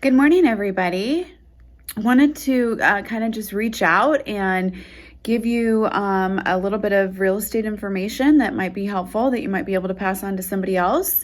Good morning, everybody. I wanted to kind of just reach out and give you a little bit of real estate information that might be helpful, that you might be able to pass on to somebody else.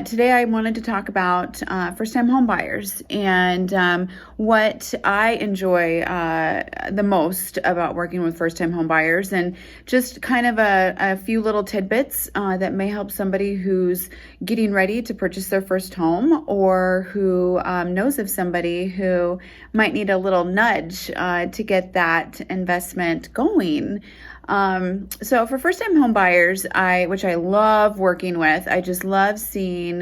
Today, I wanted to talk about first-time home buyers and what I enjoy the most about working with first-time home buyers, and just kind of a few little tidbits that may help somebody who's getting ready to purchase their first home, or who knows of somebody who might need a little nudge to get that investment going. So for first-time home buyers, which I love working with, I just love seeing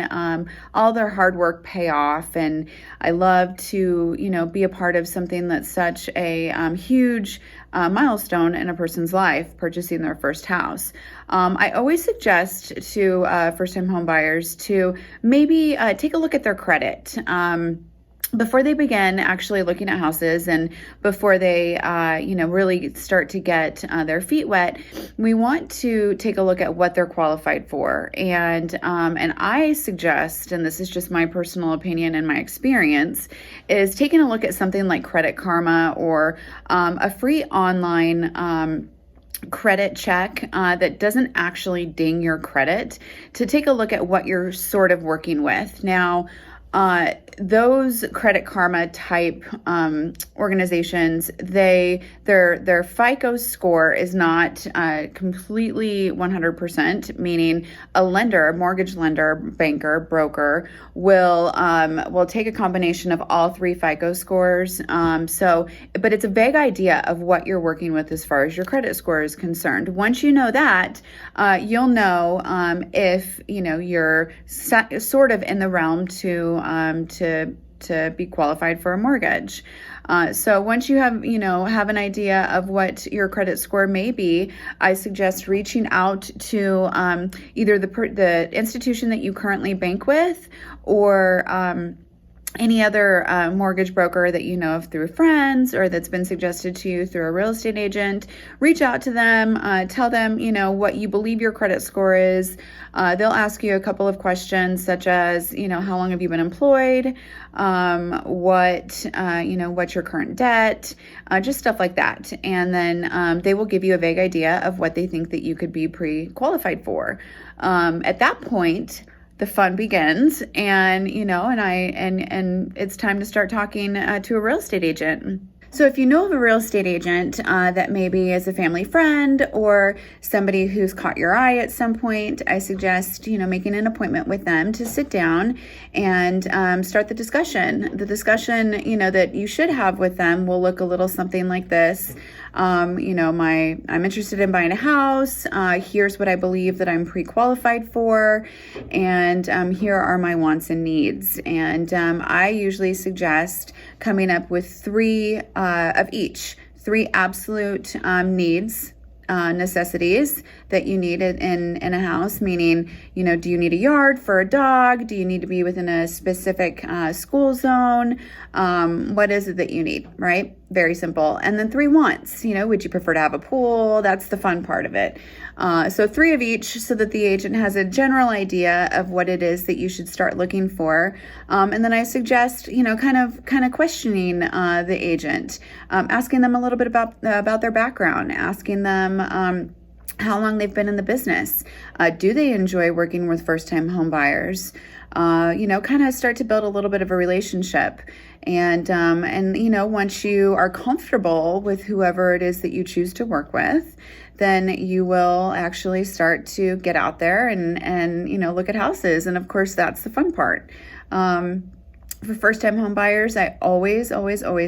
all their hard work pay off, and I love to, be a part of something that's such a huge milestone in a person's life, purchasing their first house. I always suggest to first-time home buyers to maybe take a look at their credit. Before they begin actually looking at houses, and before they, really start to get their feet wet, we want to take a look at what they're qualified for. And I suggest, and this is just my personal opinion and my experience, is taking a look at something like Credit Karma, or a free online credit check that doesn't actually ding your credit, to take a look at what you're sort of working with. Now, those Credit Karma type organizations, their FICO score is not completely 100%, meaning a lender, mortgage lender, banker, broker will take a combination of all three FICO scores. But it's a vague idea of what you're working with as far as your credit score is concerned. Once you know that, you'll know if you're sort of in the realm to be qualified for a mortgage. So once you have an idea of what your credit score may be, I suggest reaching out to either the institution that you currently bank with, or any other mortgage broker that you know of through friends, or that's been suggested to you through a real estate agent. Reach out to them, tell them, what you believe your credit score is. They'll ask you a couple of questions, such as, how long have you been employed? What's your current debt? Just stuff like that. And then they will give you a vague idea of what they think that you could be pre-qualified for. At that point, the fun begins, and it's time to start talking to a real estate agent. So if you know of a real estate agent that maybe is a family friend, or somebody who's caught your eye at some point, I suggest, making an appointment with them to sit down and start the discussion. The discussion, that you should have with them will look a little something like this. I'm interested in buying a house. Here's what I believe that I'm pre-qualified for, and here are my wants and needs. And I usually suggest coming up with three absolute needs, necessities that you need in a house, meaning, do you need a yard for a dog? Do you need to be within a specific school zone? What is it that you need, right? Very simple. And then three wants, would you prefer to have a pool? That's the fun part of it. So three of each, so that the agent has a general idea of what it is that you should start looking for. And then I suggest, kind of questioning the agent, asking them a little bit about their background, asking them how long they've been in the business. Do they enjoy working with first-time home buyers? Kind of start to build a little bit of a relationship. And once you are comfortable with whoever it is that you choose to work with, then you will actually start to get out there and look at houses. And of course, that's the fun part. For first-time home buyers, I always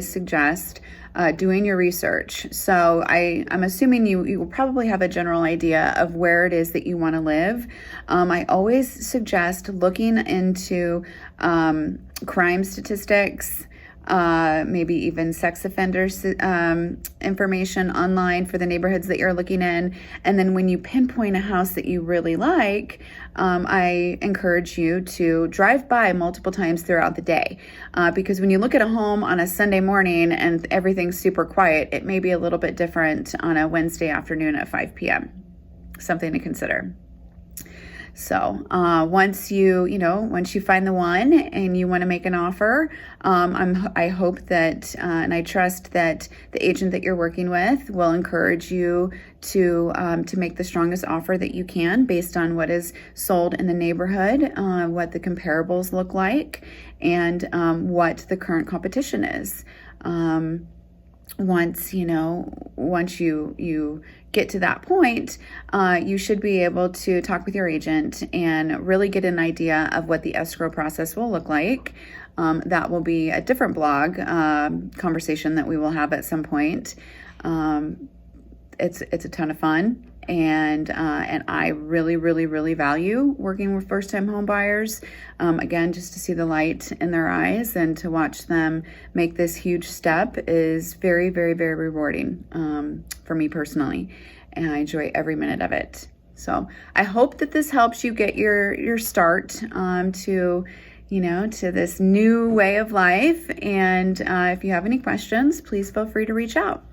suggest doing your research. So I'm assuming you will probably have a general idea of where it is that you want to live. I always suggest looking into crime statistics, maybe even sex offenders information online for the neighborhoods that you're looking in. And then when you pinpoint a house that you really like, I encourage you to drive by multiple times throughout the day, because when you look at a home on a Sunday morning and everything's super quiet, it may be a little bit different on a Wednesday afternoon at 5 p.m. Something to consider. So once you find the one and you want to make an offer, I hope that and I trust that the agent that you're working with will encourage you to make the strongest offer that you can based on what is sold in the neighborhood, what the comparables look like, and what the current competition is. Once you get to that point, you should be able to talk with your agent and really get an idea of what the escrow process will look like. That will be a different blog conversation that we will have at some point. It's a ton of fun, and I really, really, really value working with first-time home buyers. Again, just to see the light in their eyes and to watch them make this huge step is very, very, very rewarding for me personally, and I enjoy every minute of it. So I hope that this helps you get your start to this new way of life. And if you have any questions, please feel free to reach out.